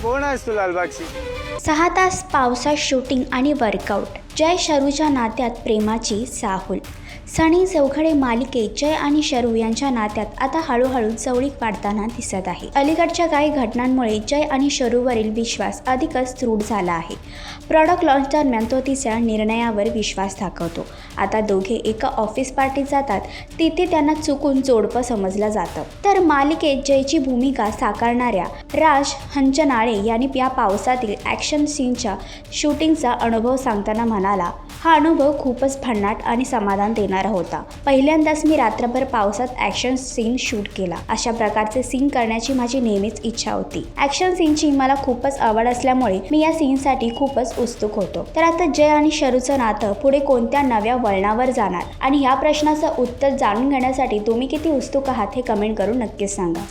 कोण आहेस तू लालबागची? 6 तास पावसात शूटिंग आणि वर्कआउट. जय शरूच्या नात्यात प्रेमाची चाहूल. सनी चौघडे मालिकेत जय आणि शरू यांच्या नात्यात आता हळूहळू जवळीक वाढताना दिसत आहे. अलीकडच्या काही घटनांमुळे जय आणि शरूवरील विश्वास अधिकच दृढ झाला आहे. प्रॉडक्ट लॉन्च दरम्यान तो तिच्या निर्णयावर विश्वास दाखवतो. आता दोघे एका ऑफिस पार्टीत जातात. तिथे त्यांना चुकून जोडपं समजलं जातं. तर मालिकेत जयची भूमिका साकारणाऱ्या राज हंचनाळे यांनी या पावसातील ॲक्शन सीनच्या शूटिंगचा अनुभव सांगताना म्हणाला, हा अनुभव खूपच भन्नाट आणि समाधान देणारा होता. पहिल्यांदाच मी रात्रभर पावसात ॲक्शन सीन शूट केला. अशा प्रकारचे सीन करण्याची माझी नेहमीच इच्छा होती. ॲक्शन सीनची मला खूपच आवड असल्यामुळे मी या सीनसाठी खूपच उत्सुक होतो. तर आता जय आणि शरूचं नातं पुढे कोणत्या नव्या वळणावर जाणार आणि या प्रश्नाचं उत्तर जाणून घेण्यासाठी तुम्ही किती उत्सुक आहात हे कमेंट करून नक्कीच सांगा.